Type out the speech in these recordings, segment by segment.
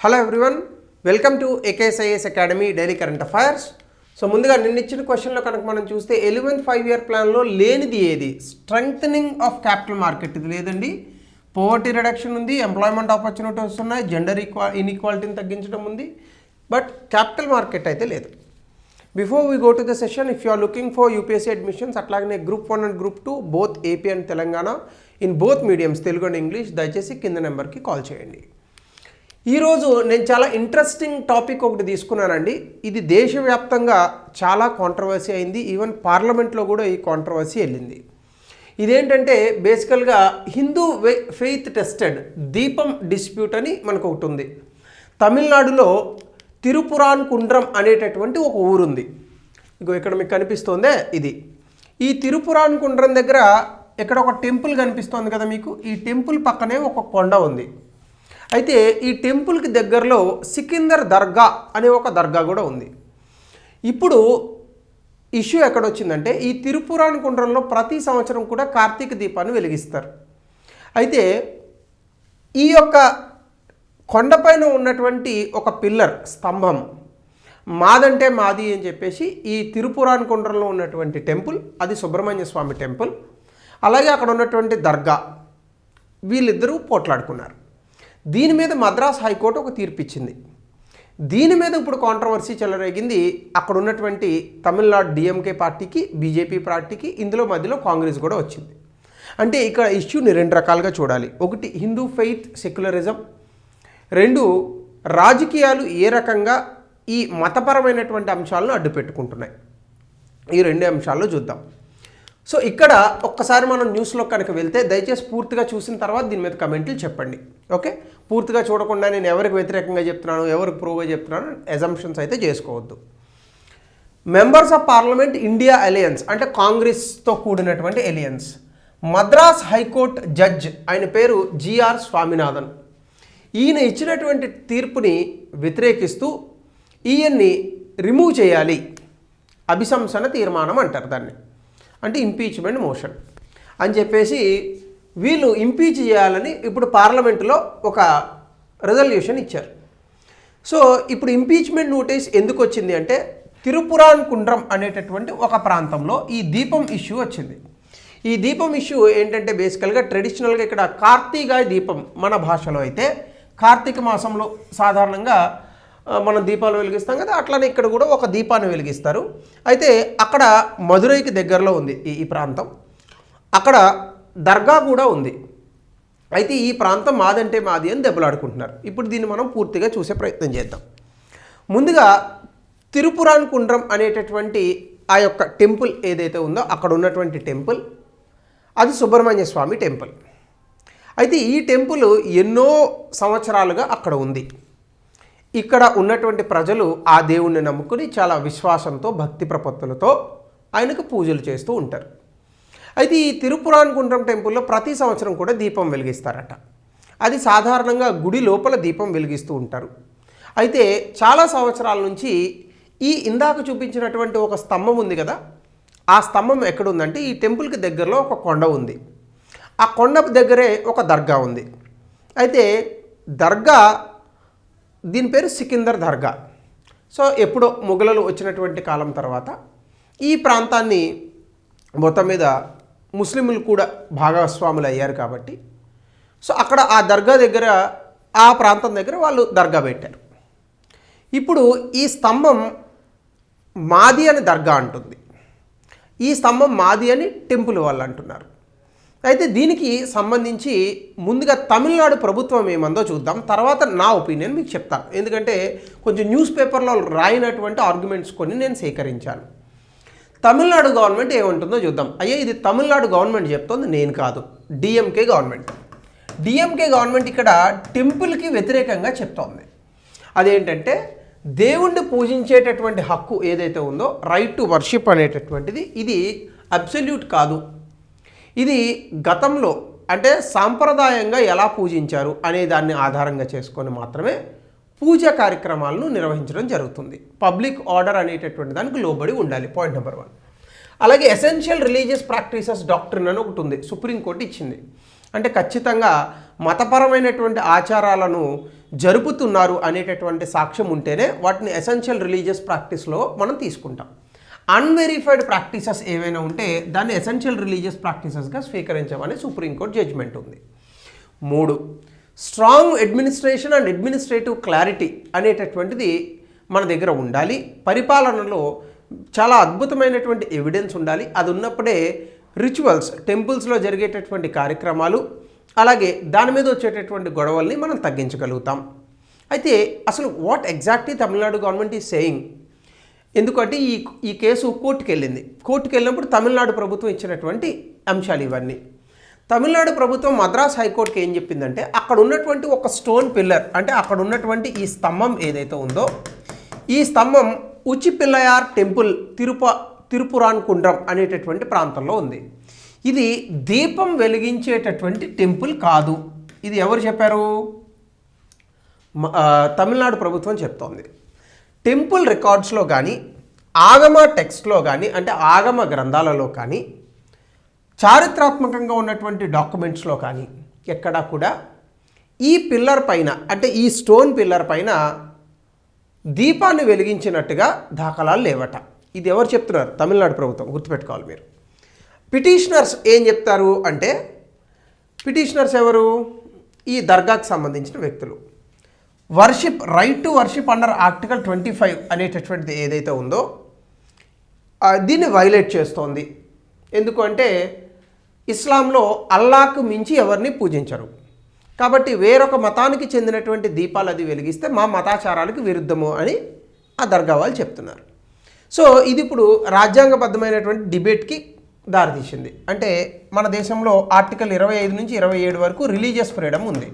Hello everyone, welcome to AKSIS academy daily current affairs. So ముందుగా నిన్న ఇచ్చిన క్వశ్చన్లో కనుక మనం చూస్తే 11th 5-year ప్లాన్లో లేనిది ఏది? స్ట్రెంగ్థనింగ్ ఆఫ్ క్యాపిటల్ మార్కెట్ ఇది లేదండి. పోవర్టీ రిడక్షన్ ఉంది, ఎంప్లాయ్మెంట్ ఆపర్చునిటీస్ ఉన్నాయి, జెండర్ ఇన్ఈక్వాలిటీని తగ్గించడం ఉంది, బట్ క్యాపిటల్ మార్కెట్ అయితే లేదు. Before we go to the session, if you are looking for UPSC admissions అట్లాగనే group 1 and group 2 both AP and Telangana in both mediums Telugu and English, దయచేసి కింద నెంబర్కి కాల్ చేయండి. ఈరోజు నేను చాలా ఇంట్రెస్టింగ్ టాపిక్ ఒకటి తీసుకున్నానండి. ఇది దేశవ్యాప్తంగా చాలా కాంట్రవర్సీ అయింది, ఈవెన్ పార్లమెంట్లో కూడా ఈ కాంట్రవర్సీ వెళ్ళింది. ఇదేంటంటే బేసికల్గా హిందూ ఫెయిత్ టెస్టెడ్ దీపం డిస్ప్యూట్ అని మనకు ఒకటి ఉంది. తమిళనాడులో తిరుపురాన్కుండ్రం అనేటటువంటి ఒక ఊరుంది. ఇగో ఇక్కడ మీకు కనిపిస్తోందే ఇది. ఈ తిరుపురాన్కుండ్రం దగ్గర ఇక్కడ ఒక టెంపుల్ కనిపిస్తోంది కదా మీకు. ఈ టెంపుల్ పక్కనే ఒక కొండ ఉంది. అయితే ఈ టెంపుల్కి దగ్గరలో సికిందర్ దర్గా అనే ఒక దర్గా కూడా ఉంది. ఇప్పుడు ఇష్యూ ఎక్కడొచ్చిందంటే ఈ తిరుపురాన్కుండ్రంలో ప్రతి సంవత్సరం కూడా కార్తీక దీపాన్ని వెలిగిస్తారు. అయితే ఈ యొక్క కొండపైన ఉన్నటువంటి ఒక పిల్లర్ స్తంభం మాదంటే మాది అని చెప్పేసి ఈ తిరుపురాన్కుండ్రంలో ఉన్నటువంటి టెంపుల్, అది సుబ్రహ్మణ్య స్వామి టెంపుల్, అలాగే అక్కడ ఉన్నటువంటి దర్గా, వీళ్ళిద్దరూ పోట్లాడుకున్నారు. దీని మీద మద్రాస్ హైకోర్టు ఒక తీర్పు ఇచ్చింది. దీని మీద ఇప్పుడు కాంట్రవర్సీ చెలరేగింది. అక్కడ ఉన్నటువంటి తమిళనాడు డిఎంకే పార్టీకి, బీజేపీ పార్టీకి, ఇందులో మధ్యలో కాంగ్రెస్ కూడా వచ్చింది. అంటే ఇక్కడ ఇష్యూని రెండు రకాలుగా చూడాలి. ఒకటి హిందూ ఫెయిత్ సెక్యులరిజం, రెండు రాజకీయాలు ఏ రకంగా ఈ మతపరమైనటువంటి అంశాలను అడ్డుపెట్టుకుంటున్నాయి. ఈ రెండు అంశాల్లో చూద్దాం. సో ఇక్కడ ఒక్కసారి మనం న్యూస్లో కనుక వెళ్తే దయచేసి పూర్తిగా చూసిన తర్వాత దీని మీద కమెంట్లు చెప్పండి. ఓకే, పూర్తిగా చూడకుండా నేను ఎవరికి వ్యతిరేకంగా చెప్తున్నాను, ఎవరికి ప్రోగా చెప్తున్నాను అజంప్షన్స్ అయితే చేసుకోవద్దు. Members of parliament India alliance అంటే కాంగ్రెస్తో కూడినటువంటి అలయన్స్, మద్రాస్ హైకోర్టు జడ్జ్, ఆయన పేరు జిఆర్ స్వామినాథన్, ఈయన ఇచ్చినటువంటి తీర్పుని వ్యతిరేకిస్తూ ఈయన్ని రిమూవ్ చేయాలి, అభిశంసన తీర్మానం అంటారు దాన్ని, అంటే ఇంపీచ్మెంట్ మోషన్ అని చెప్పేసి వీళ్ళు ఇంపీచ్ చేయాలని ఇప్పుడు పార్లమెంటులో ఒక రెజల్యూషన్ ఇచ్చారు. సో ఇప్పుడు ఇంపీచ్మెంట్ నోటీస్ ఎందుకు వచ్చింది అంటే తిరుపురాన్కుండ్రం అనేటటువంటి ఒక ప్రాంతంలో ఈ దీపం ఇష్యూ వచ్చింది. ఈ దీపం ఇష్యూ ఏంటంటే బేసికల్గా ట్రెడిషనల్గా ఇక్కడ కార్తీక దీపం, మన భాషలో అయితే కార్తీక మాసంలో సాధారణంగా మనం దీపాలు వెలిగిస్తాం కదా, అట్లనే ఇక్కడ కూడా ఒక దీపాన్ని వెలిగిస్తారు. అయితే అక్కడ మదురైకి దగ్గరలో ఉంది ఈ ప్రాంతం, అక్కడ దర్గా కూడా ఉంది. అయితే ఈ ప్రాంతం మాదంటే మాది అని దెబ్బలాడుకుంటున్నారు. ఇప్పుడు దీన్ని మనం పూర్తిగా చూసే ప్రయత్నం చేద్దాం. ముందుగా తిరుపురాన్కుండ్రం అనేటటువంటి ఆ యొక్క టెంపుల్ ఏదైతే ఉందో అక్కడ ఉన్నటువంటి టెంపుల్, అది సుబ్రహ్మణ్య స్వామి టెంపుల్. అయితే ఈ టెంపుల్ ఎన్నో సంవత్సరాలుగా అక్కడ ఉంది. ఇక్కడ ఉన్నటువంటి ప్రజలు ఆ దేవుణ్ణి నమ్ముకుని చాలా విశ్వాసంతో, భక్తి ప్రపత్తులతో ఆయనకు పూజలు చేస్తూ ఉంటారు. అయితే ఈ తిరుపురాన్కుండ్రం టెంపుల్లో ప్రతి సంవత్సరం కూడా దీపం వెలిగిస్తారట. అది సాధారణంగా గుడి లోపల దీపం వెలిగిస్తూ ఉంటారు. అయితే చాలా సంవత్సరాల నుంచి ఈ ఇందాక చూపించినటువంటి ఒక స్తంభం ఉంది కదా, ఆ స్తంభం ఎక్కడుందంటే ఈ టెంపుల్కి దగ్గరలో ఒక కొండ ఉంది. ఆ కొండ దగ్గరే ఒక దర్గా ఉంది. అయితే దర్గా, దీని పేరు సికిందర్ దర్గా. సో ఎప్పుడో మొఘలులు వచ్చినటువంటి కాలం తర్వాత ఈ ప్రాంతాన్ని మొత్తం మీద ముస్లింలు కూడా భాగస్వాములు అయ్యారు కాబట్టి సో అక్కడ ఆ దర్గా దగ్గర, ఆ ప్రాంతం దగ్గర వాళ్ళు దర్గా పెట్టారు. ఇప్పుడు ఈ స్తంభం మాది అని దర్గా అంటుంది, ఈ స్తంభం మాది అని టెంపుల్ వాళ్ళు అంటున్నారు. అయితే దీనికి సంబంధించి ముందుగా తమిళనాడు ప్రభుత్వం ఏమందో చూద్దాం, తర్వాత నా ఒపీనియన్ మీకు చెప్తాను. ఎందుకంటే కొంచెం న్యూస్ పేపర్లో రాయినటువంటి ఆర్గ్యుమెంట్స్ కొన్ని నేను సేకరించాను. తమిళనాడు గవర్నమెంట్ ఏమంటుందో చూద్దాం. అయ్యా ఇది తమిళనాడు గవర్నమెంట్ చెప్తోంది, నేను కాదు, డిఎంకే గవర్నమెంట్. డిఎంకే గవర్నమెంట్ ఇక్కడ టెంపుల్కి వ్యతిరేకంగా చెప్తోంది. అదేంటంటే దేవుణ్ణి పూజించేటటువంటి హక్కు ఏదైతే ఉందో, రైట్ టు వర్షిప్ అనేటటువంటిది, ఇది అబ్సల్యూట్ కాదు. ఇది గతంలో అంటే సాంప్రదాయంగా ఎలా పూజించారు అనే దాన్ని ఆధారంగా చేసుకొని మాత్రమే పూజా కార్యక్రమాలను నిర్వహించడం జరుగుతుంది. పబ్లిక్ ఆర్డర్ అనేటటువంటి దానికి లోబడి ఉండాలి, పాయింట్ నెంబర్ 1. అలాగే ఎసెన్షియల్ రిలీజియస్ ప్రాక్టీసెస్ డాక్ట్రిన్ అని ఒకటి ఉంది, సుప్రీంకోర్టు ఇచ్చింది. అంటే ఖచ్చితంగా మతపరమైనటువంటి ఆచారాలను జరుపుతున్నారు అనేటటువంటి సాక్ష్యం ఉంటేనే వాటిని ఎసెన్షియల్ రిలీజియస్ ప్రాక్టీస్లో మనం తీసుకుంటాం. అన్వెరిఫైడ్ ప్రాక్టీసెస్ ఏవైనా ఉంటే దాన్ని ఎసెన్షియల్ రిలీజియస్ ప్రాక్టీసెస్గా స్వీకరించమని సుప్రీంకోర్టు జడ్జిమెంట్ ఉంది. 3, strong administration and administrative clarity అనేటటువంటిది మన దగ్గర ఉండాలి. పరిపాలనలో చాలా అద్భుతమైనటువంటి ఎవిడెన్స్ ఉండాలి. అది ఉన్నప్పుడే రిచువల్స్, టెంపుల్స్లో జరిగేటటువంటి కార్యక్రమాలు, అలాగే దాని మీద వచ్చేటటువంటి గొడవల్ని మనం తగ్గించగలుగుతాం. అయితే అసలు what exactly Tamil Nadu government is saying, ఎందుకంటే ఈ కేసు కోర్టుకు వెళ్ళింది. కోర్టుకు వెళ్ళినప్పుడు తమిళనాడు ప్రభుత్వం ఇచ్చినటువంటి అంశాలు ఇవన్నీ. తమిళనాడు ప్రభుత్వం మద్రాస్ హైకోర్టుకి ఏం చెప్పిందంటే అక్కడ ఉన్నటువంటి ఒక స్టోన్ పిల్లర్, అంటే అక్కడ ఉన్నటువంటి ఈ స్తంభం ఏదైతే ఉందో ఈ స్తంభం ఉచిపిల్లయార్ టెంపుల్ తిరుపురాన్కుండ్రం అనేటటువంటి ప్రాంతంలో ఉంది. ఇది దీపం వెలిగించేటటువంటి టెంపుల్ కాదు. ఇది ఎవరు చెప్పారు? తమిళనాడు ప్రభుత్వం చెప్తోంది. టెంపుల్ రికార్డ్స్లో కానీ, ఆగమ టెక్స్ట్లో కానీ, అంటే ఆగమ గ్రంథాలలో కానీ, చారిత్రాత్మకంగా ఉన్నటువంటి డాక్యుమెంట్స్లో కానీ ఎక్కడా కూడా ఈ పిల్లర్ పైన, అంటే ఈ స్టోన్ పిల్లర్ పైన దీపాన్ని వెలిగించినట్టుగా దాఖలాలు లేవట. ఇది ఎవరు చెప్తున్నారు? తమిళనాడు ప్రభుత్వం. గుర్తుపెట్టుకోవాలి మీరు. పిటిషనర్స్ ఏం చెప్తారు అంటే, పిటిషనర్స్ ఎవరు? ఈ దర్గాకు సంబంధించిన వ్యక్తులు. Right to worship under article 25 అనేటటువంటిది ఏదైతే ఉందో దీన్ని వైలేట్ చేస్తోంది. ఎందుకు అంటే ఇస్లాంలో అల్లాకు మించి ఎవరిని పూజించరు. కాబట్టి వేరొక మతానికి చెందినటువంటి దీపాలు అది వెలిగిస్తే మా మతాచారాలకు విరుద్ధము అని ఆ దర్గా వాళ్ళు చెప్తున్నారు. సో ఇది ఇప్పుడు రాజ్యాంగబద్ధమైనటువంటి డిబేట్కి దారితీసింది. అంటే మన దేశంలో ఆర్టికల్ 25 నుంచి 27 వరకు రిలీజియస్ ఫ్రీడమ్ ఉంది.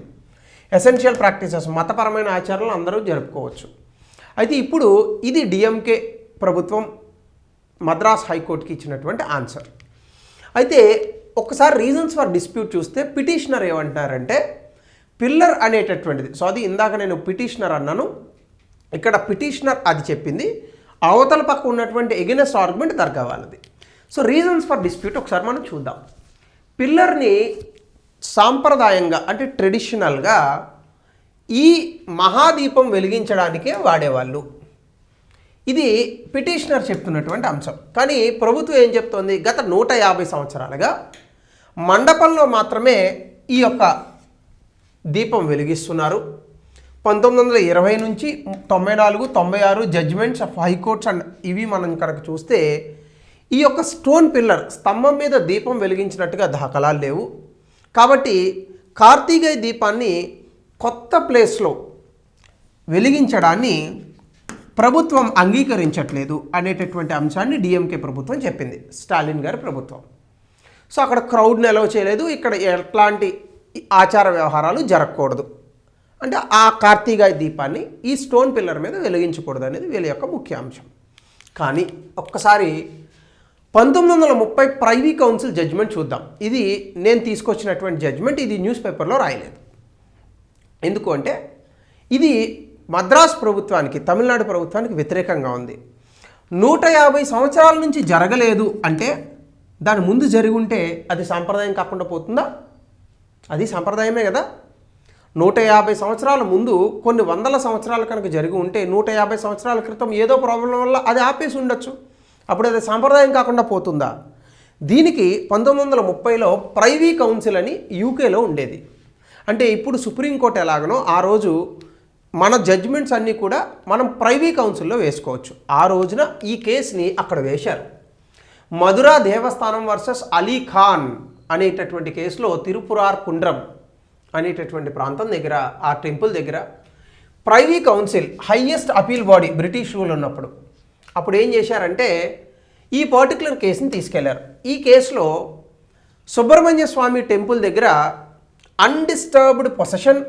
ఎసెన్షియల్ ప్రాక్టీసెస్, మతపరమైన ఆచారాలు అందరూ జరుపుకోవచ్చు. అయితే ఇప్పుడు ఇది డిఎంకే ప్రభుత్వం మద్రాస్ హైకోర్టుకి ఇచ్చినటువంటి ఆన్సర్. అయితే ఒక్కసారి రీజన్స్ ఫర్ డిస్ప్యూట్ చూస్తే పిటిషనర్ ఏమంటారంటే పిల్లర్ అనేటటువంటిది, సో అది ఇందాక నేను పిటిషనర్ అన్నాను, ఇక్కడ పిటిషనర్ అది చెప్పింది, అవతల పక్క ఉన్నటువంటి ఎగెనెస్ట్ ఆర్గ్యుమెంట్ దర్గా వాళ్ళది. సో రీజన్స్ ఫర్ డిస్ప్యూట్ ఒకసారి మనం చూద్దాం. పిల్లర్ని సాంప్రదాయంగా అంటే ట్రెడిషనల్గా ఈ మహాదీపం వెలిగించడానికే వాడేవాళ్ళు. ఇది పిటిషనర్ చెప్తున్నటువంటి అంశం. కానీ ప్రభుత్వం ఏం చెప్తోంది? గత 150 సంవత్సరాలుగా మండపంలో మాత్రమే ఈ యొక్క దీపం వెలిగిస్తున్నారు. 1920 నుంచి 94, 96 జడ్జిమెంట్స్ ఆఫ్ హైకోర్ట్స్ అండ్ ఇవి మనం కనుక చూస్తే ఈ యొక్క స్టోన్ పిల్లర్ స్తంభం మీద దీపం వెలిగించినట్టుగా దాఖలాలు లేవు. కాబట్టి కార్తీకేయ దీపాన్ని కొత్త ప్లేస్లో వెలిగించడాన్ని ప్రభుత్వం అంగీకరించట్లేదు అనేటటువంటి అంశాన్ని డిఎంకే ప్రభుత్వం చెప్పింది, స్టాలిన్ గారి ప్రభుత్వం. సో అక్కడ క్రౌడ్ని అలౌ చేయలేదు, ఇక్కడ ఎట్లాంటి ఆచార వ్యవహారాలు జరగకూడదు, అంటే ఆ కార్తీకేయ దీపాన్ని ఈ స్టోన్ పిల్లర్ మీద వెలిగించకూడదు అనేది వీళ్ళ యొక్క ముఖ్య అంశం. కానీ ఒక్కసారి 1930 ప్రైవీ కౌన్సిల్ జడ్జిమెంట్ చూద్దాం. ఇది నేను తీసుకొచ్చినటువంటి జడ్జిమెంట్, ఇది న్యూస్ పేపర్లో రాయలేదు. ఎందుకు అంటే ఇది మద్రాస్ ప్రభుత్వానికి, తమిళనాడు ప్రభుత్వానికి వ్యతిరేకంగా ఉంది. 150 సంవత్సరాల నుంచి జరగలేదు అంటే దాని ముందు జరిగి ఉంటే అది సాంప్రదాయం కాకుండా పోతుందా? అది సాంప్రదాయమే కదా. 150 సంవత్సరాల ముందు కొన్ని వందల సంవత్సరాలు కనుక జరిగి ఉంటే 150 సంవత్సరాల క్రితం ఏదో ప్రాబ్లం వల్ల అది ఆపేసి ఉండొచ్చు. అప్పుడు అది సాంప్రదాయం కాకుండా పోతుందా? దీనికి 1930లో ప్రైవీ కౌన్సిల్ అని యూకేలో ఉండేది. అంటే ఇప్పుడు సుప్రీంకోర్టు ఎలాగనో ఆ రోజు మన జడ్జిమెంట్స్ అన్నీ కూడా మనం ప్రైవీ కౌన్సిల్లో వేసుకోవచ్చు. ఆ రోజున ఈ కేసుని అక్కడ వేశారు. మధురా దేవస్థానం వర్సెస్ అలీ ఖాన్ అనేటటువంటి కేసులో తిరుపురార్ కుండ్రం అనేటటువంటి ప్రాంతం దగ్గర, ఆ టెంపుల్ దగ్గర privy council highest appeal body British rule ఉన్నప్పుడు అప్పుడు ఏం చేశారంటే ఈ పర్టికులర్ కేసుని తీసుకెళ్లారు. ఈ కేసులో సుబ్రహ్మణ్య స్వామి టెంపుల్ దగ్గర undisturbed possession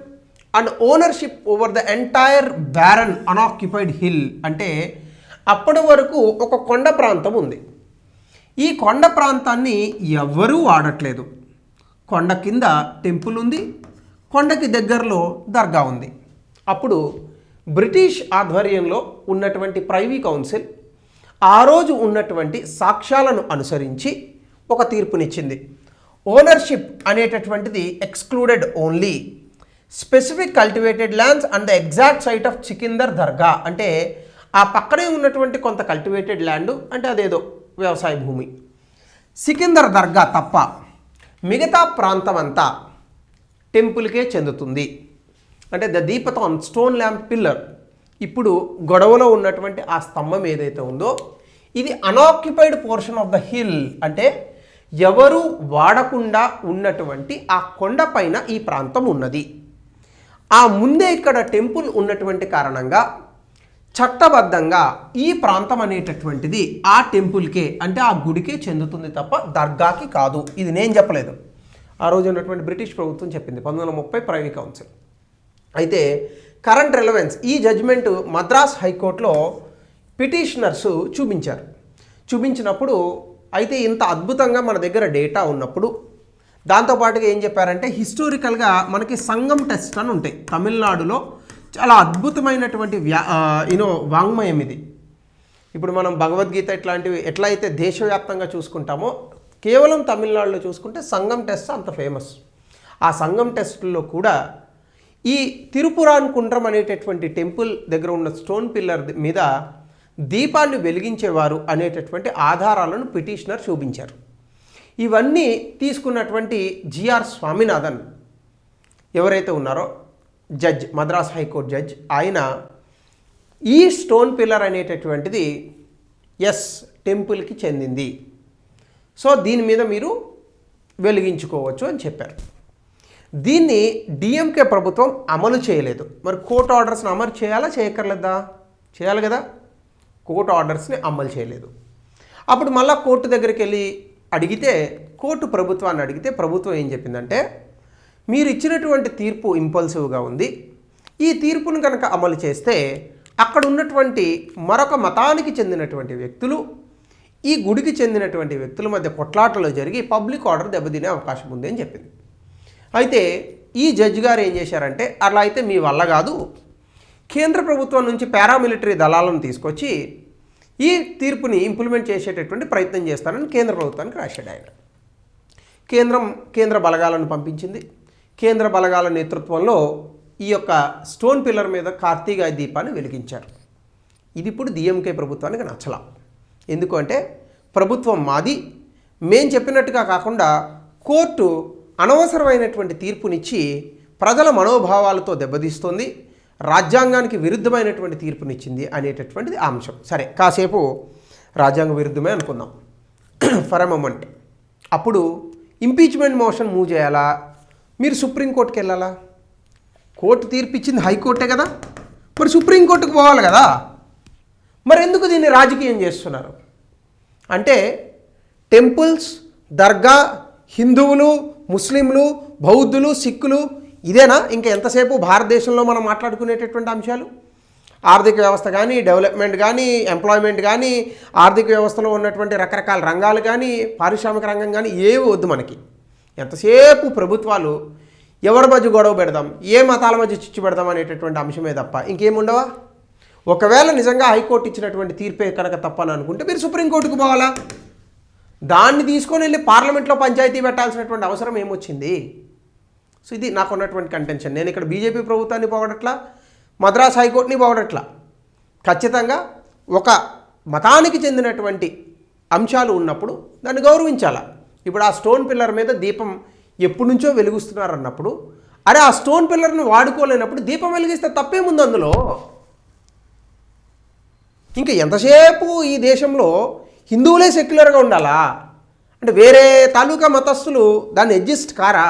and ownership over the entire barren unoccupied hill, అంటే అప్పటి వరకు ఒక కొండ ప్రాంతం ఉంది. ఈ కొండ ప్రాంతాన్ని ఎవ్వరూ వాడట్లేదు. కొండ కింద టెంపుల్ ఉంది, కొండకి దగ్గరలో దర్గా ఉంది. అప్పుడు బ్రిటిష్ ఆధ్వర్యంలో ఉన్నటువంటి ప్రైవీ కౌన్సిల్ ఆ రోజు ఉన్నటువంటి సాక్ష్యాలను అనుసరించి ఒక తీర్పునిచ్చింది. ఓనర్షిప్ అనేటటువంటిది excluded only specific cultivated lands and the exact site of Sikandar Dargah, అంటే ఆ పక్కనే ఉన్నటువంటి కొంత కల్టివేటెడ్ ల్యాండ్, అంటే అదేదో వ్యవసాయ భూమి. సికిందర్ దర్గా తప్ప మిగతా ప్రాంతం అంతా టెంపుల్కే చెందుతుంది. అంటే ద దీపతాన్ స్టోన్ ల్యాంప్ పిల్లర్, ఇప్పుడు గొడవలో ఉన్నటువంటి ఆ స్తంభం ఏదైతే ఉందో ఇది unoccupied portion of the hill, అంటే ఎవరు వాడకుండా ఉన్నటువంటి ఆ కొండపైన ఈ ప్రాంతం ఉన్నది. ఆ ముందే ఇక్కడ టెంపుల్ ఉన్నటువంటి కారణంగా చట్టబద్ధంగా ఈ ప్రాంతం అనేటటువంటిది ఆ టెంపుల్కే, అంటే ఆ గుడికే చెందుతుంది తప్ప దర్గాకి కాదు. ఇది నేను చెప్పలేదు, ఆ రోజు ఉన్నటువంటి బ్రిటిష్ ప్రభుత్వం చెప్పింది 1930 ప్రైవీ కౌన్సిల్. అయితే కరెంట్ రెలవెన్స్ ఈ జడ్జిమెంట్ మద్రాస్ హైకోర్టులో పిటిషనర్స్ చూపించినప్పుడు అయితే ఇంత అద్భుతంగా మన దగ్గర డేటా ఉన్నప్పుడు దాంతోపాటుగా ఏం చెప్పారంటే హిస్టారికల్గా మనకి సంగం టెస్ట్ అని ఉంటాయి తమిళనాడులో, చాలా అద్భుతమైనటువంటి వాంగ్మయం ఇది. ఇప్పుడు మనం భగవద్గీత ఇట్లాంటివి ఎట్లా అయితే దేశవ్యాప్తంగా చూసుకుంటామో కేవలం తమిళనాడులో చూసుకుంటే సంగం టెస్ట్ అంత ఫేమస్. ఆ సంగం టెస్ట్లో కూడా ఈ తిరుపురాన్ కుండ్రం అనేటటువంటి టెంపుల్ దగ్గర ఉన్న స్టోన్ పిల్లర్ మీద దీపాన్ని వెలిగించేవారు అనేటటువంటి ఆధారాలను పిటిషనర్ చూపించారు. ఇవన్నీ తీసుకున్నటువంటి జిఆర్ స్వామినాథన్ ఎవరైతే ఉన్నారో జడ్జ్, మద్రాస్ హైకోర్టు జడ్జ్, ఆయన ఈ స్టోన్ పిల్లర్ అనేటటువంటిది టెంపుల్కి చెందింది, సో దీని మీద మీరు వెలిగించుకోవచ్చు అని చెప్పారు. దీన్ని డిఎంకే ప్రభుత్వం అమలు చేయలేదు. మరి కోర్టు ఆర్డర్స్ని అమలు చేయాలా చేయక్కర్లేదా? చేయాలి కదా. కోర్టు ఆర్డర్స్ని అమలు చేయలేదు. అప్పుడు మళ్ళీ కోర్టు దగ్గరికి వెళ్ళి అడిగితే, కోర్టు ప్రభుత్వాన్ని అడిగితే ప్రభుత్వం ఏం చెప్పిందంటే, మీరు ఇచ్చినటువంటి తీర్పు ఇంపల్సివ్గా ఉంది, ఈ తీర్పును కనుక అమలు చేస్తే అక్కడ ఉన్నటువంటి మరొక మతానికి చెందినటువంటి వ్యక్తులు ఈ గుడికి చెందినటువంటి వ్యక్తుల మధ్య కొట్లాటలు జరిగి పబ్లిక్ ఆర్డర్ దెబ్బతినే అవకాశం ఉంది అని చెప్పింది. అయితే ఈ జడ్జి గారు ఏం చేశారంటే, అలా అయితే మీ వల్ల కాదు, కేంద్ర ప్రభుత్వం నుంచి పారామిలిటరీ దళాలను తీసుకొచ్చి ఈ తీర్పుని ఇంప్లిమెంట్ చేసేటటువంటి ప్రయత్నం చేస్తానని కేంద్ర ప్రభుత్వానికి రాశాడు ఆయన. కేంద్ర బలగాలను పంపించింది. కేంద్ర బలగాల నేతృత్వంలో ఈ యొక్క స్టోన్ పిల్లర్ మీద కార్తీగాయ దీపాన్ని వెలిగించారు. ఇది ఇప్పుడు డిఎంకే ప్రభుత్వానికి నచ్చలా. ఎందుకంటే ప్రభుత్వం మాది, మేం చెప్పినట్టుగా కాకుండా కోర్టు అనవసరమైనటువంటి తీర్పునిచ్చి ప్రజల మనోభావాలతో దెబ్బతీస్తుంది, రాజ్యాంగానికి విరుద్ధమైనటువంటి తీర్పునిచ్చింది అనేటటువంటిది అంశం. సరే, కాసేపు రాజ్యాంగ విరుద్ధమే అనుకుందాం ఫర్ ఎ మొమెంట్. అప్పుడు ఇంపీచ్మెంట్ మోషన్ మూవ్ చేయాలా, మీరు సుప్రీంకోర్టుకి వెళ్ళాలా? కోర్టు తీర్పు ఇచ్చింది హైకోర్టే కదా, మరి సుప్రీంకోర్టుకు పోవాలి కదా. మరి ఎందుకు దీన్ని రాజకీయం చేస్తున్నారు అంటే, టెంపుల్స్, దర్గా, హిందువులు, ముస్లింలు, బౌద్ధులు, సిక్కులు, ఇదేనా ఇంకా ఎంతసేపు భారతదేశంలో మనం మాట్లాడుకునేటటువంటి అంశాలు? ఆర్థిక వ్యవస్థ కానీ, డెవలప్మెంట్ కానీ, ఎంప్లాయ్మెంట్ కానీ, ఆర్థిక వ్యవస్థలో ఉన్నటువంటి రకరకాల రంగాలు కానీ, పారిశ్రామిక రంగం కానీ ఏవి వద్దు మనకి. ఎంతసేపు ప్రభుత్వాలు ఎవరి మధ్య గొడవ పెడదాం, ఏ మతాల మధ్య చిచ్చు పెడదాం అనేటటువంటి అంశమే తప్ప ఇంకేముండవా? ఒకవేళ నిజంగా హైకోర్టు ఇచ్చినటువంటి తీర్పే కనుక తప్పని అనుకుంటే మీరు సుప్రీంకోర్టుకు పోవాలా? దాన్ని తీసుకొని వెళ్ళి పార్లమెంట్లో పంచాయతీ పెట్టాల్సినటువంటి అవసరం ఏమొచ్చింది? సో ఇది నాకు ఉన్నటువంటి కంటెన్షన్. నేను ఇక్కడ బీజేపీ ప్రభుత్వాన్ని పొగడట్లా, మద్రాస్ హైకోర్టుని పొగడట్లా. ఖచ్చితంగా ఒక మతానికి చెందినటువంటి అంశాలు ఉన్నప్పుడు దాన్ని గౌరవించాలా. ఇప్పుడు ఆ స్టోన్ పిల్లర్ మీద దీపం ఎప్పటి నుంచో వెలిగిస్తున్నారు అన్నప్పుడు, అరే ఆ స్టోన్ పిల్లర్ని వాడుకోలేనప్పుడు దీపం వెలిగిస్తే తప్పేముంది అందులో? ఇంకా ఎంతసేపు ఈ దేశంలో హిందువులే సెక్యులర్గా ఉండాలా అంటే వేరే తాలూకా మతస్థులు దాన్ని అడ్జస్ట్ కారా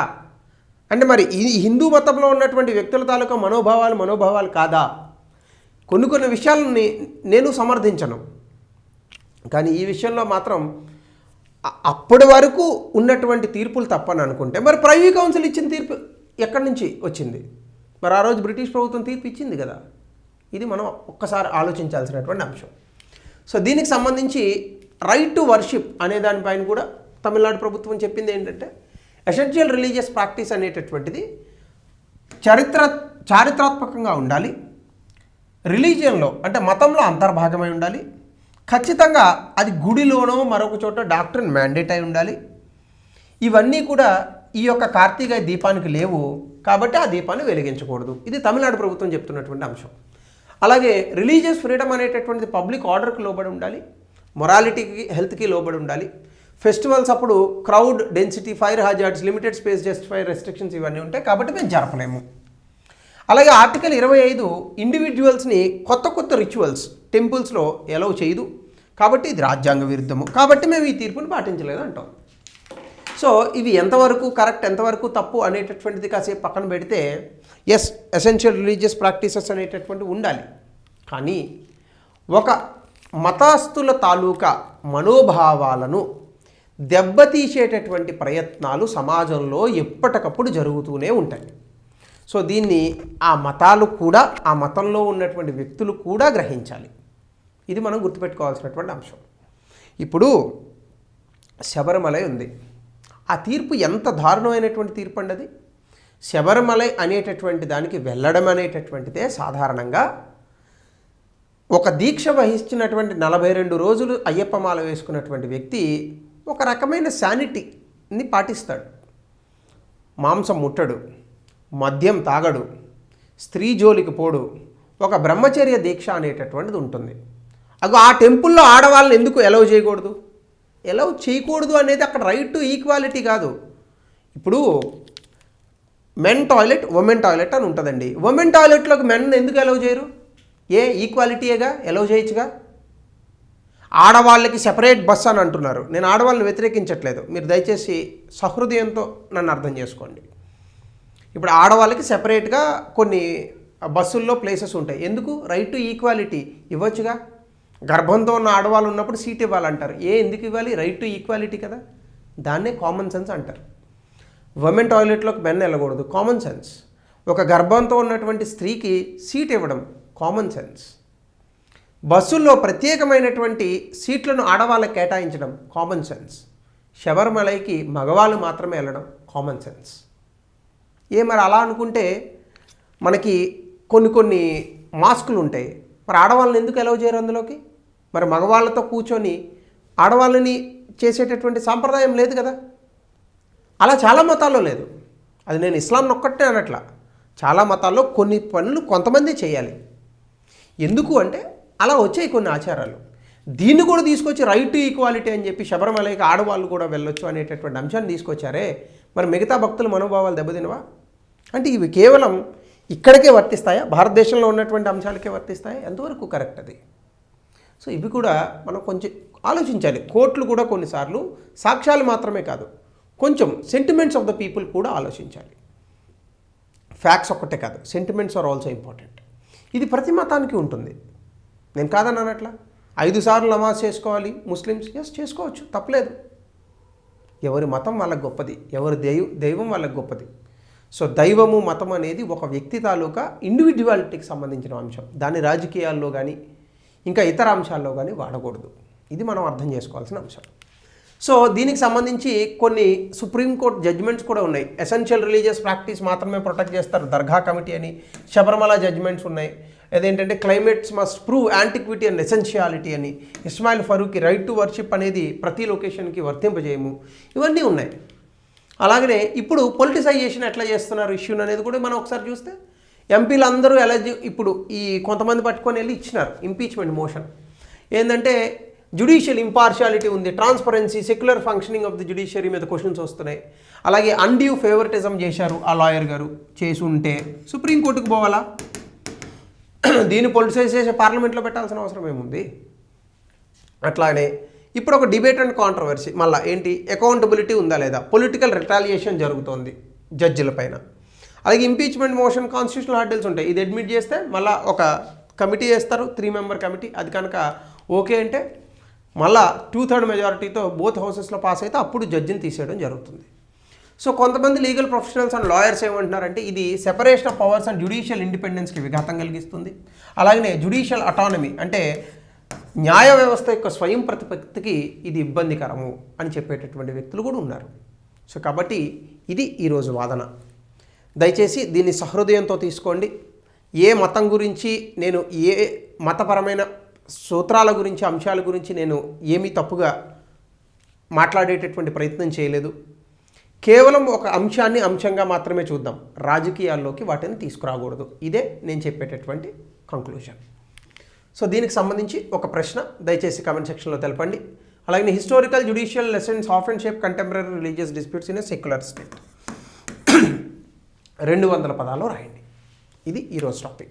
అంటే, మరి ఈ హిందూ మతంలో ఉన్నటువంటి వ్యక్తుల తాలూకా మనోభావాలు కాదా? కొన్ని విషయాలని నేను సమర్థించను, కానీ ఈ విషయంలో మాత్రం అప్పటి వరకు ఉన్నటువంటి తీర్పులు తప్పని అనుకుంటే, మరి ప్రైవీ కౌన్సిల్ ఇచ్చిన తీర్పు ఎక్కడి నుంచి వచ్చింది? మరి ఆ రోజు బ్రిటిష్ ప్రభుత్వం తీర్పు ఇచ్చింది కదా. ఇది మనం ఒక్కసారి ఆలోచించాల్సినటువంటి అంశం. సో దీనికి సంబంధించి రైట్ టు వర్షిప్ అనే దానిపైన కూడా తమిళనాడు ప్రభుత్వం చెప్పింది ఏంటంటే, ఎసెన్షియల్ రిలీజియస్ ప్రాక్టీస్ అనేటటువంటిది చారిత్రాత్మకంగా ఉండాలి, రిలీజియన్లో అంటే మతంలో అంతర్భాగమై ఉండాలి, ఖచ్చితంగా అది గుడిలోనో మరొక చోట డాక్ట్రిన్ మ్యాండేట్ అయి ఉండాలి. ఇవన్నీ కూడా ఈ యొక్క కార్తీక దీపానికి లేవు. కాబట్టి ఆ దీపాన్ని వెలిగించకూడదు. ఇది తమిళనాడు ప్రభుత్వం చెప్తున్నటువంటి అంశం. అలాగే రిలీజియస్ ఫ్రీడమ్ అనేటటువంటిది పబ్లిక్ ఆర్డర్కి లోబడి ఉండాలి, మొరాలిటీకి, హెల్త్కి లోబడి ఉండాలి. ఫెస్టివల్స్ అప్పుడు crowd density, fire hazards, limited space justify restrictions ఇవన్నీ ఉంటాయి, కాబట్టి మేము జరపలేము. అలాగే ఆర్టికల్ 25 ఇండివిజువల్స్ని కొత్త రిచువల్స్ టెంపుల్స్లో ఎలవ్ చేయదు, కాబట్టి ఇది రాజ్యాంగ విరుద్ధము, కాబట్టి మేము ఈ తీర్పుని పాటించలేదు అంటాం. సో ఇవి ఎంతవరకు కరెక్ట్, ఎంతవరకు తప్పు అనేటటువంటిది కాసేపు పక్కన పెడితే, ఎస్, ఎసెన్షియల్ రిలీజియస్ ప్రాక్టీసెస్ అనేటటువంటివి ఉండాలి. కానీ ఒక మతస్థుల తాలూకా మనోభావాలను దెబ్బతీసేటటువంటి ప్రయత్నాలు సమాజంలో ఎప్పటికప్పుడు జరుగుతూనే ఉంటాయి. సో దీన్ని ఆ మతాలు కూడా, ఆ మతంలో ఉన్నటువంటి వ్యక్తులు కూడా గ్రహించాలి. ఇది మనం గుర్తుపెట్టుకోవాల్సినటువంటి అంశం. ఇప్పుడు శబరిమలై ఉంది. ఆ తీర్పు ఎంత దారుణమైనటువంటి తీర్పు అండి అది. శబరిమలై అనేటటువంటి దానికి వెళ్ళడం అనేటటువంటిదే సాధారణంగా ఒక దీక్ష వహించినటువంటి 42 రోజులు అయ్యప్ప మాల వేసుకున్నటువంటి వ్యక్తి ఒక రకమైన శానిటీని పాటిస్తాడు. మాంసం ముట్టడు, మద్యం తాగడు, స్త్రీ జోలికి పోడు, ఒక బ్రహ్మచర్య దీక్ష అనేటటువంటిది ఉంటుంది. ఆ టెంపుల్లో ఆడవాళ్ళని ఎందుకు ఎలవ్ చేయకూడదు? ఎలవ్ చేయకూడదు అనేది అక్కడ రైట్ టు ఈక్వాలిటీ కాదు. ఇప్పుడు మెన్ టాయిలెట్, ఉమెన్ టాయిలెట్ అని ఉంటుందండి. ఉమెన్ టాయిలెట్లోకి మెన్ ఎందుకు ఎలవ్ చేయరు? ఈక్వాలిటీయేగా, ఎలవ్ చేయొచ్చుగా. ఆడవాళ్ళకి సెపరేట్ బస్ అని అంటున్నారు. నేను ఆడవాళ్ళని వ్యతిరేకించట్లేదు, మీరు దయచేసి సహృదయంతో నన్ను అర్థం చేసుకోండి. ఇప్పుడు ఆడవాళ్ళకి సెపరేట్గా కొన్ని బస్సుల్లో ప్లేసెస్ ఉంటాయి. ఎందుకు? రైట్ టు ఈక్వాలిటీ ఇవ్వచ్చుగా. గర్భంతో ఉన్న ఆడవాళ్ళు ఉన్నప్పుడు సీట్ ఇవ్వాలంటారు. ఎందుకు ఇవ్వాలి? రైట్ టు ఈక్వాలిటీ కదా. దాన్నే కామన్ సెన్స్ అంటారు. ఉమెన్ టాయిలెట్లోకి మెన్ వెళ్ళకూడదు, కామన్ సెన్స్. ఒక గర్భంతో ఉన్నటువంటి స్త్రీకి సీట్ ఇవ్వడం, కామన్ సెన్స్. బస్సుల్లో ప్రత్యేకమైనటువంటి సీట్లను ఆడవాళ్ళకి కేటాయించడం, కామన్ సెన్స్. శబరిమలైకి మగవాళ్ళు మాత్రమే వెళ్ళడం, కామన్ సెన్స్. మరి అలా అనుకుంటే మనకి కొన్ని మాస్కులు ఉంటాయి, మరి ఆడవాళ్ళని ఎందుకు ఎలవ్ చేయరు అందులోకి? మరి మగవాళ్ళతో కూర్చొని ఆడవాళ్ళని చేసేటటువంటి సాంప్రదాయం లేదు కదా. అలా చాలా మతాల్లో లేదు. అది నేను ఇస్లాం ఒక్కటే అనట్లా. చాలా మతాల్లో కొన్ని పనులు కొంతమంది చేయాలి. ఎందుకు అంటే అలా వచ్చాయి కొన్ని ఆచారాలు. దీన్ని కూడా తీసుకొచ్చి రైట్ టు ఈక్వాలిటీ అని చెప్పి శబరిమలైకి ఆడవాళ్ళు కూడా వెళ్ళొచ్చు అనేటటువంటి అంశాన్ని తీసుకొచ్చారే, మరి మిగతా భక్తుల మనోభావాలు దెబ్బతినవా? అంటే ఇవి కేవలం ఇక్కడికే వర్తిస్తాయా? భారతదేశంలో ఉన్నటువంటి అంశాలకే వర్తిస్తాయా? ఎంతవరకు కరెక్ట్ అది? సో ఇవి కూడా మనం కొంచెం ఆలోచించాలి. కోర్టులు కూడా కొన్నిసార్లు సాక్ష్యాలు మాత్రమే కాదు, కొంచెం సెంటిమెంట్స్ ఆఫ్ ద పీపుల్ కూడా ఆలోచించాలి. ఫ్యాక్ట్స్ ఒక్కటే కాదు, సెంటిమెంట్స్ ఆర్ ఆల్సో ఇంపార్టెంట్. ఇది ప్రతి మతానికి ఉంటుంది, నేను కాదన్నాను అట్లా. 5 సార్లు నమాజ్ చేసుకోవాలి ముస్లిమ్స్, ఎస్ చేసుకోవచ్చు, తప్పలేదు. ఎవరి మతం వాళ్ళకి గొప్పది, ఎవరి దైవం వాళ్ళకి గొప్పది. సో దైవము మతం అనేది ఒక వ్యక్తి తాలూకా ఇండివిజువాలిటీకి సంబంధించిన అంశం. దాన్ని రాజకీయాల్లో కానీ ఇంకా ఇతర అంశాల్లో కానీ వాడకూడదు. ఇది మనం అర్థం చేసుకోవాల్సిన అంశం. సో దీనికి సంబంధించి కొన్ని సుప్రీంకోర్టు జడ్జిమెంట్స్ కూడా ఉన్నాయి. ఎసెన్షియల్ రిలీజియస్ ప్రాక్టీస్ మాత్రమే ప్రొటెక్ట్ చేస్తారు దర్గా కమిటీ అని. శబరిమల జడ్జిమెంట్స్ ఉన్నాయి. అదేంటంటే climates must prove antiquity and essentiality అని. ఇస్మాయిల్ ఫరూక్కి రైట్ టు వర్షిప్ అనేది ప్రతి లొకేషన్కి వర్తింపజేయము, ఇవన్నీ ఉన్నాయి. అలాగనే ఇప్పుడు పొలిటిసైజేషన్ ఎట్లా చేస్తున్నారు ఇష్యూని అనేది కూడా మనం ఒకసారి చూస్తే, ఎంపీలు అందరూ ఇప్పుడు ఈ కొంతమంది పట్టుకొని వెళ్ళి ఇచ్చినారు ఇంపీచ్మెంట్ మోషన్. ఏంటంటే జ్యుడిషియల్ ఇంపార్షియాలిటీ ఉంది, transparency, secular functioning of the judiciary మీద క్వశ్చన్స్ వస్తున్నాయి. అలాగే అన్డ్యూ ఫేవరెటిజం చేశారు ఆ లాయర్ గారు, చేసి ఉంటే సుప్రీంకోర్టుకు పోవాలా? దీన్ని పొలిటిసైజ్ చేసే పార్లమెంట్లో పెట్టాల్సిన అవసరం ఏముంది? అట్లానే ఇప్పుడు ఒక డిబేట్ అండ్ కాంట్రవర్సీ మళ్ళీ ఏంటి, అకౌంటబిలిటీ ఉందా లేదా, పొలిటికల్ రిటాలియేషన్ జరుగుతోంది జడ్జిల పైన. అలాగే ఇంపీచ్మెంట్ మోషన్ కాన్స్టిట్యూషనల్ హార్డిల్స్ ఉంటాయి. ఇది అడ్మిట్ చేస్తే మళ్ళీ ఒక కమిటీ వేస్తారు, 3 మెంబర్ కమిటీ. అది కనుక ఓకే అంటే మళ్ళా 2/3 మెజారిటీతో బోత్ హౌసెస్లో పాస్ అయితే అప్పుడు జడ్జిని తీసేయడం జరుగుతుంది. సో కొంతమంది లీగల్ ప్రొఫెషనల్స్ అండ్ లాయర్స్ ఏమంటున్నారంటే ఇది separation of powers and judicial ఇండిపెండెన్స్కి విఘాతం కలిగిస్తుంది. అలాగనే జ్యుడిషియల్ అటానమీ అంటే న్యాయ వ్యవస్థ యొక్క స్వయం ప్రతిపత్తికి ఇది ఇబ్బందికరము అని చెప్పేటటువంటి వ్యక్తులు కూడా ఉన్నారు. సో కాబట్టి ఇది ఈరోజు వాదన. దయచేసి దీన్ని సహృదయంతో తీసుకోండి. ఏ మతం గురించి నేను ఏ మతపరమైన సూత్రాల గురించి అంశాల గురించి నేను ఏమీ తప్పుగా మాట్లాడేటటువంటి ప్రయత్నం చేయలేదు. కేవలం ఒక అంశాన్ని అంశంగా మాత్రమే చూద్దాం, రాజకీయాల్లోకి వాటిని తీసుకురాకూడదు. ఇదే నేను చెప్పేటటువంటి కంక్లూజన్. సో దీనికి సంబంధించి ఒక ప్రశ్న దయచేసి కామెంట్ సెక్షన్లో తెలపండి. అలాగే historical judicial lessons of and shape contemporary religious disputes in a secular state 200 పదాల్లో రాయండి. ఇది ఈరోజు టాపిక్.